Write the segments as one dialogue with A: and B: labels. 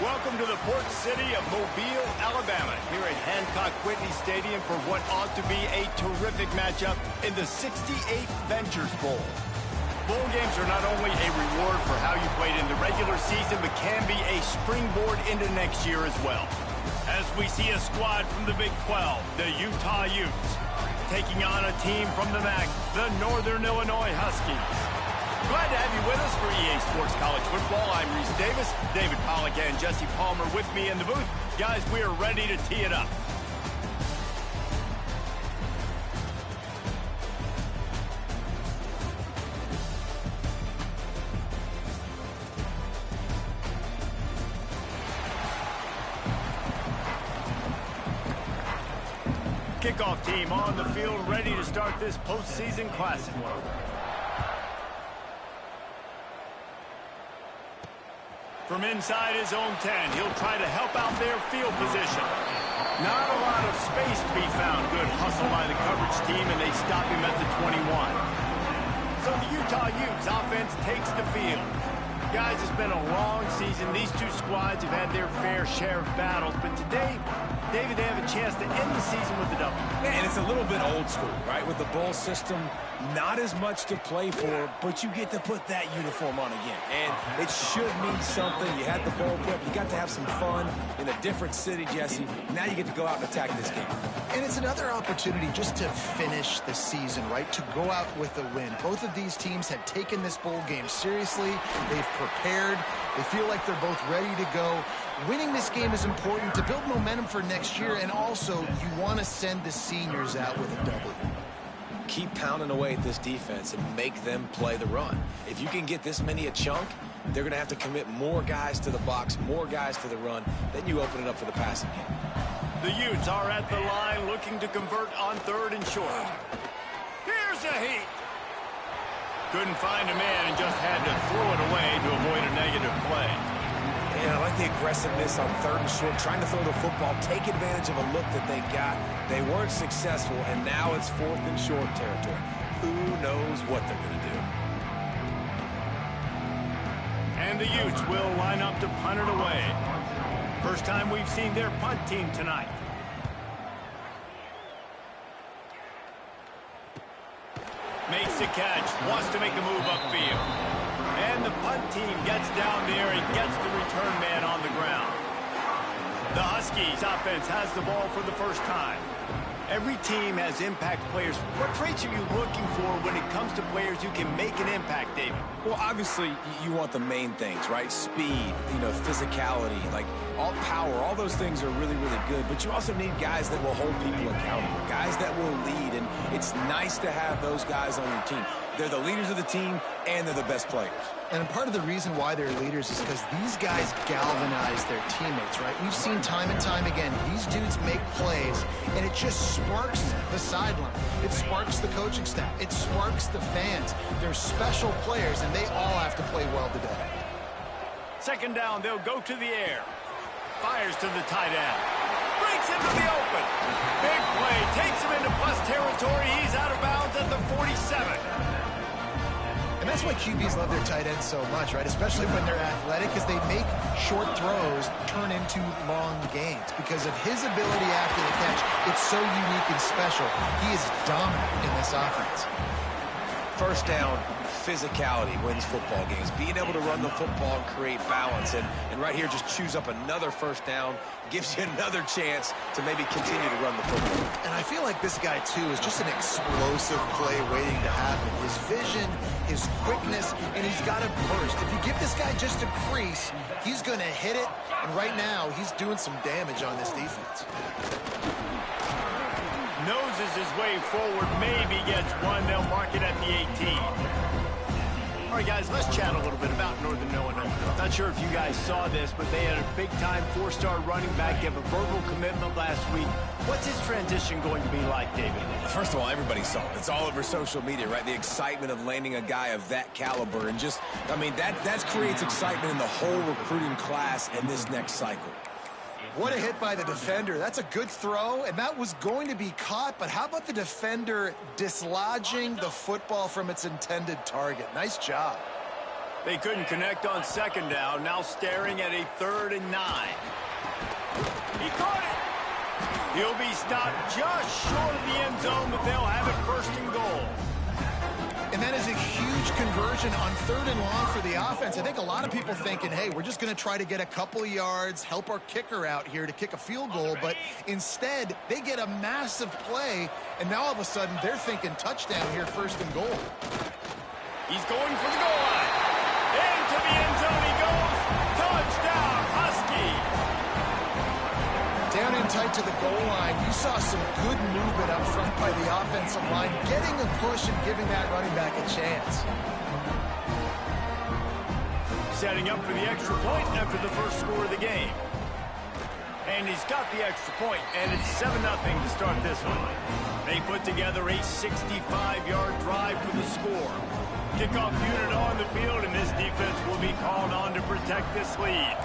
A: Welcome to the port city of Mobile, Alabama, here at Hancock-Whitney Stadium for what ought to be a terrific matchup in the 68th Ventures Bowl. Bowl games are not only a reward for how you played in the regular season, but can be a springboard into next year as well. As we see a squad from the Big 12, the Utah Utes, taking on a team from the MAC, the Northern Illinois Huskies. Glad to have you with us for EA Sports College Football. I'm Reese Davis, David Pollack and Jesse Palmer with me in the booth. Guys, we are ready to tee it up. Kickoff team on the field, ready to start this postseason classic. From inside his own 10, he'll try to help out their field position. Not a lot of space to be found. Good hustle by the coverage team, and they stop him at the 21. So the Utah Utes offense takes the field. Guys, it's been a long season. These two squads have had their fair share of battles, but today, David, they have a chance to end the season with a W.
B: Yeah, and it's a little bit old school, right? With the bowl system, not as much to play for, but you get to put that uniform on again. And it should mean something. You had the bowl prep. You got to have some fun in a different city, Jesse. Now you get to go out and attack this game.
C: And it's another opportunity just to finish the season, right? To go out with a win. Both of these teams have taken this bowl game seriously. They've prepared. They feel like they're both ready to go. Winning this game is important to build momentum for next year, and also you want to send the seniors out with a W.
B: Keep pounding away at this defense and make them play the run. If you can get this many a chunk, they're going to have to commit more guys to the box, more guys to the run. Then you open it up for the passing game.
A: The Utes are at the line looking to convert on 3rd and short. Here's a heat. Couldn't find a man and just had to throw it away to avoid a negative play.
B: Yeah, I like the aggressiveness on 3rd and short, trying to throw the football, take advantage of a look that they got. They weren't successful, and now it's 4th and short territory. Who knows what they're going to do?
A: And the Utes will line up to punt it away. First time we've seen their punt team tonight. Makes the catch, wants to make a move upfield. And the punt team gets down there and gets the return man on the ground. The Huskies offense has the ball for the first time. Every team has impact players. What traits are you looking for when it comes to players who can make an impact, David?
B: Well, obviously, you want the main things, right? Speed, physicality, like all power, all those things are really, really good. But you also need guys that will hold people accountable, guys that will lead. And it's nice to have those guys on your team. They're the leaders of the team, and they're the best players.
C: And part of the reason why they're leaders is because these guys galvanize their teammates, right? We've seen time and time again, these dudes make plays, and it just sparks the sideline. It sparks the coaching staff. It sparks the fans. They're special players, and they all have to play well today.
A: 2nd down, they'll go to the air. Fires to the tight end. Breaks into the open. Big play. Takes him into plus territory. He's out of bounds at the 47.
C: And that's why QBs love their tight ends so much, right? Especially when they're athletic, because they make short throws turn into long gains. Because of his ability after the catch, it's so unique and special. He is dominant in this offense.
B: 1st down, physicality wins football games. Being able to run the football and create balance. And right here, just choose up another 1st down. Gives you another chance to maybe continue to run the football.
C: And I feel like this guy, too, is just an explosive play waiting to happen. His vision, his quickness, and he's got a burst. If you give this guy just a crease, he's going to hit it. And right now, he's doing some damage on this defense.
A: Noses his way forward, maybe gets one. They'll mark it at the 18. All right, guys, let's chat a little bit about Northern Illinois. Not sure if you guys saw this, but they had a big-time 4-star running back give a verbal commitment last week. What's his transition going to be like, David?
B: First of all, everybody saw it. It's all over social media, right? The excitement of landing a guy of that caliber. And just, that creates excitement in the whole recruiting class in this next cycle.
C: What a hit by the defender. That's a good throw, and that was going to be caught, but how about the defender dislodging the football from its intended target? Nice job.
A: They couldn't connect on second down. Now staring at a 3rd and 9. He caught it. He'll be stopped just short of the end zone, but they'll have it 1st and goal.
C: And that is a huge conversion on 3rd and long for the offense. I think a lot of people thinking, hey, we're just going to try to get a couple of yards, help our kicker out here to kick a field goal. But instead, they get a massive play, and now all of a sudden they're thinking touchdown here, 1st and goal.
A: He's going for the goal line. Into the end zone he goes. Touchdown, Husky.
C: Down in tight to the goal line, you saw some good movement up front by the offensive line, getting a push and giving that running back a chance.
A: Setting up for the extra point after the first score of the game. And he's got the extra point, and it's 7-0 to start this one. They put together a 65-yard drive for the score. Kickoff unit on the field, and this defense will be called on to protect this lead.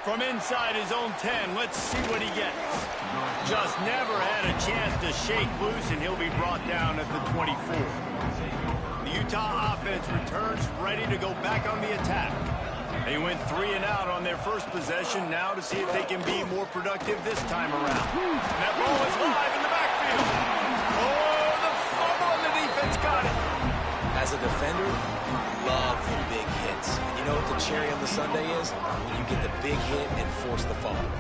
A: From inside his own 10, let's see what he gets. Just never had a chance to shake loose, and he'll be brought down at the 24. The Utah offense returns ready to go back on the attack. They went 3 and out on their first possession, now to see if they can be more productive this time around. And that ball is live in the backfield. Oh, the fumble, and the defense got it.
B: As a defender, you love the big hits. And you know what the cherry on the sundae is? When you get the big hit and force the fumble.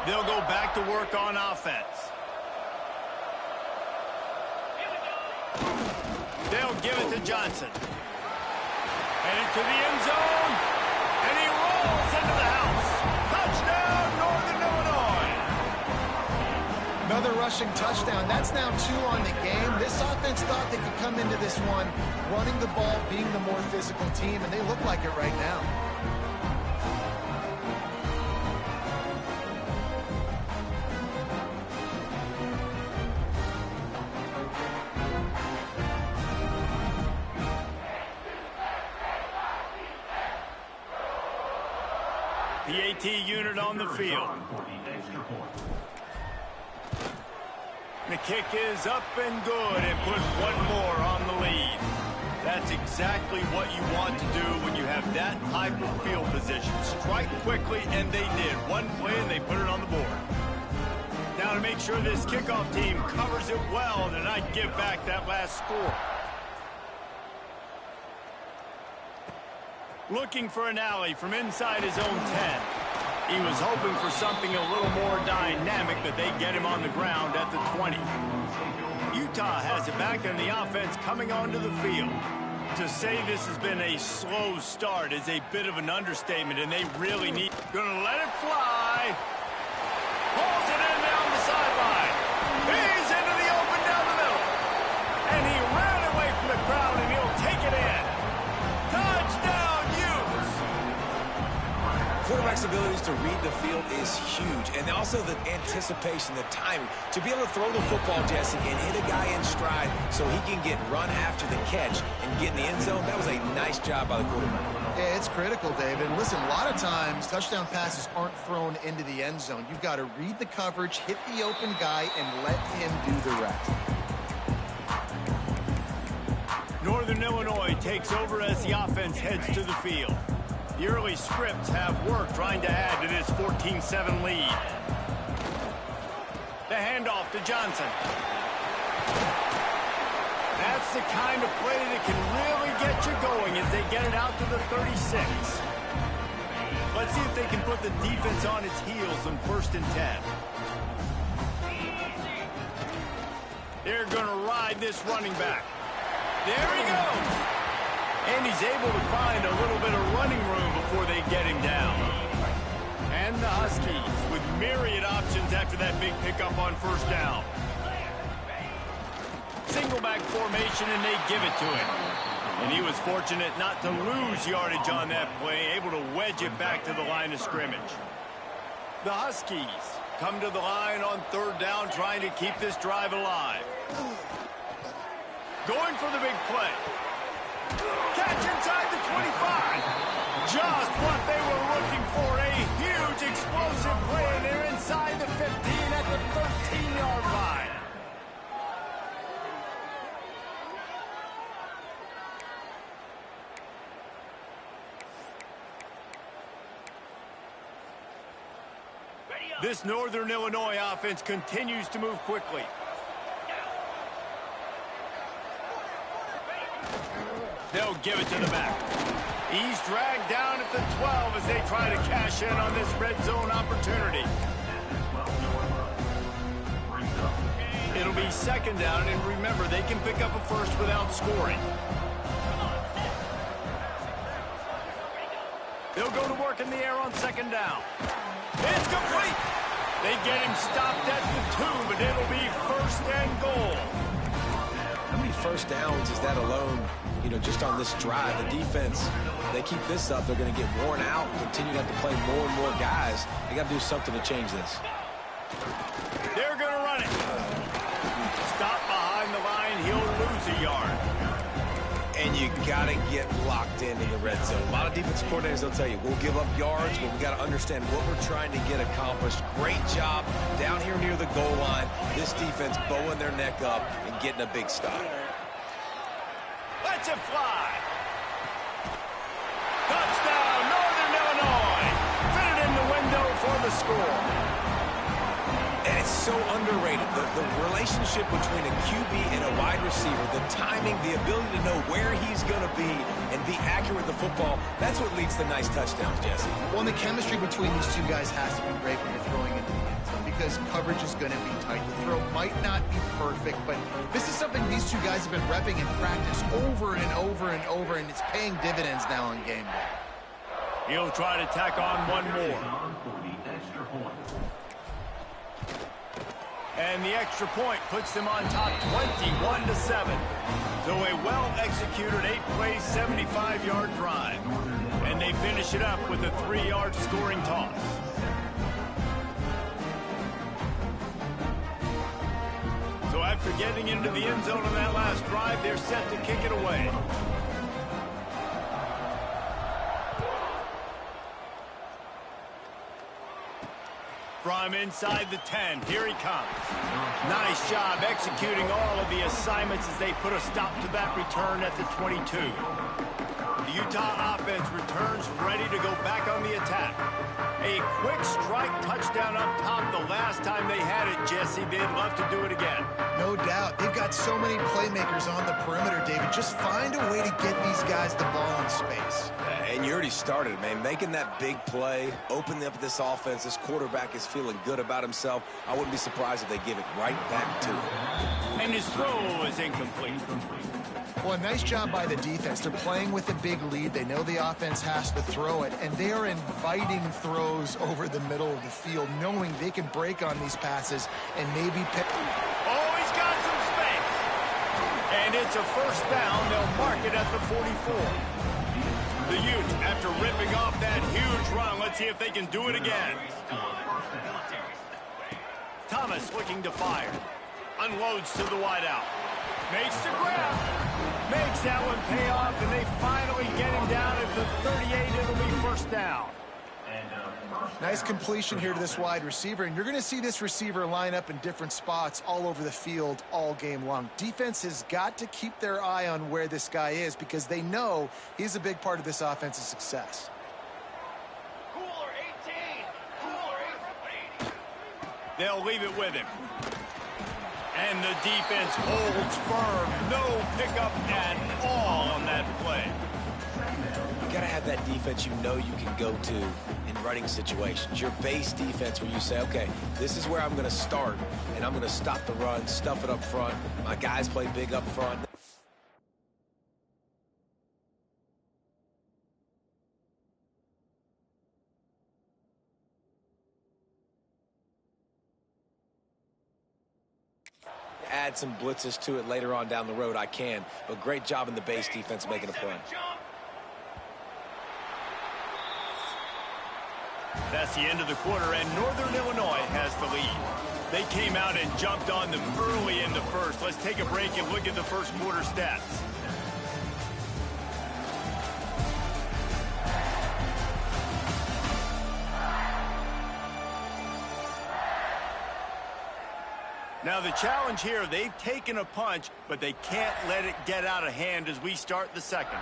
A: They'll go back to work on offense. They'll give it to Johnson. Headed to the end zone. And he rolls into the house. Touchdown, Northern Illinois.
C: Another rushing touchdown. That's now 2 on the game. This offense thought they could come into this one running the ball, being the more physical team, and they look like it right now.
A: The AT unit on the field. The kick is up and good and put one more on the lead. That's exactly what you want to do when you have that type of field position. Strike quickly, and they did. One play, and they put it on the board. Now to make sure this kickoff team covers it well and not give back that last score. Looking for an alley from inside his own 10. He was hoping for something a little more dynamic, but they get him on the ground at the 20. Utah has it back, and the offense coming onto the field. To say this has been a slow start is a bit of an understatement, and they really need... Gonna let it fly. Pulls it in down the sideline. He's into the open down the middle. And he ran away from the crowd, and he'll take it in. Touchdown!
B: Quarterback's abilities to read the field is huge, and also the anticipation, the timing. To be able to throw the football, Jesse, and hit a guy in stride so he can get run after the catch and get in the end zone, that was a nice job by the quarterback.
C: Yeah, it's critical, David. Listen, a lot of times touchdown passes aren't thrown into the end zone. You've got to read the coverage, hit the open guy, and let him do the rest.
A: Northern Illinois takes over as the offense heads to the field. The early scripts have worked trying to add to this 14-7 lead. The handoff to Johnson. That's the kind of play that can really get you going as they get it out to the 36. Let's see if they can put the defense on its heels on 1st and 10. They're going to ride this running back. There he goes. And he's able to find a little bit of running room before they get him down. And the Huskies with myriad options after that big pickup on 1st down. Single back formation, and they give it to him. And he was fortunate not to lose yardage on that play, able to wedge it back to the line of scrimmage. The Huskies come to the line on third down, trying to keep this drive alive. Going for the big play. Catch inside the 25. Just what they were looking for. A huge explosive play, and they're inside the 15 at the 13-yard line. This Northern Illinois offense continues to move quickly. They'll give it to the back. He's dragged down at the 12 as they try to cash in on this red zone opportunity. It'll be second down, and remember, they can pick up a first without scoring. They'll go to work in the air on second down. It's complete. They get him stopped at the 2, but it'll be first and goal.
B: How many first downs is that alone, just on this drive? The defense, they keep this up, they're going to get worn out, continue to have to play more and more guys. They got to do something to change this.
A: They're going to run it. Stop behind the line. He'll lose a yard.
B: And you got to get locked in the red zone. A lot of defensive coordinators, they'll tell you, we'll give up yards, but we got to understand what we're trying to get accomplished. Great job down here near the goal line. This defense bowing their neck up and getting a big stop.
A: Let's it fly. Touchdown, Northern Illinois. Fitted in the window for the score.
B: And it's so underrated. The relationship between a QB and a wide receiver, the timing, the ability to know where he's going to be and be accurate with the football, that's what leads to nice touchdowns, Jesse.
C: Well, and the chemistry between these two guys has to be great when you're throwing into the end zone because coverage is going to be tight. The throw might not be perfect, but this is something these two guys have been repping in practice over and over and over, and it's paying dividends now on game day.
A: He'll try to tack on one more. And the extra point puts them on top 21-7. So a well-executed 8-play, 75-yard drive. And they finish it up with a 3-yard scoring toss. So after getting into the end zone on that last drive, they're set to kick it away. From inside the 10, here he comes. Nice job executing all of the assignments as they put a stop to that return at the 22. The Utah offense returns ready to go back on the attack. A quick strike touchdown up top the last time they had it, Jesse. They'd love to do it again.
C: No doubt. They've got so many playmakers on the perimeter, David. Just find a way to get these guys the ball in space.
B: And you already started, man. Making that big play, opening up this offense. This quarterback is feeling good about himself. I wouldn't be surprised if they give it right back to him.
A: And his throw is incomplete.
C: Well, a nice job by the defense. They're playing with a big lead. They know the offense has to throw it, and they are inviting throws over the middle of the field, knowing they can break on these passes and maybe pick.
A: Oh, he's got some space. And it's a first down. They'll mark it at the 44. The Utes, after ripping off that huge run, let's see if they can do it again. Thomas looking to fire. Unloads to the wideout. Makes the grab. Makes that one pay off, and they finally get him down at the 38. It'll be first down.
C: Nice completion here to this wide receiver, and you're going to see this receiver line up in different spots all over the field all game long. Defense has got to keep their eye on where this guy is because they know he's a big part of this offense's success.
A: Cooler 18. Cooler 18. They'll leave it with him. And the defense holds firm. No pickup at all on that play.
B: You got to have that defense you know you can go to in running situations. Your base defense where you say, okay, this is where I'm going to start, and I'm going to stop the run, stuff it up front. My guys play big up front. Add some blitzes to it later on down the road, I can. But great job in the base defense making a play.
A: That's the end of the quarter, and Northern Illinois has the lead. They came out and jumped on them early in the first. Let's take a break and look at the first quarter stats. Now the challenge here, they've taken a punch, but they can't let it get out of hand as we start the second.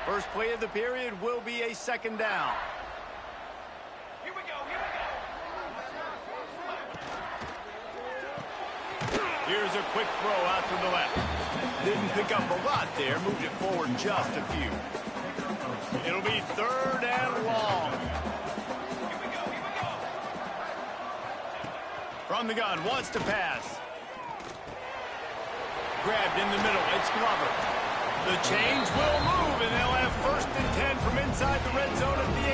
A: First play of the period will be a second down.
D: Here we go.
A: Here's a quick throw out to the left. Didn't pick up a lot there, moved it forward just a few. It'll be third and long. From the gun, wants to pass. Grabbed in the middle, it's Glover. The chains will move, and they'll have first and 10 from inside the red zone at the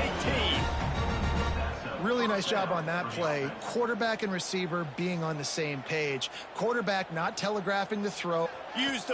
A: 18.
C: Really nice job on that play. Quarterback and receiver being on the same page. Quarterback not telegraphing the throw.
A: Used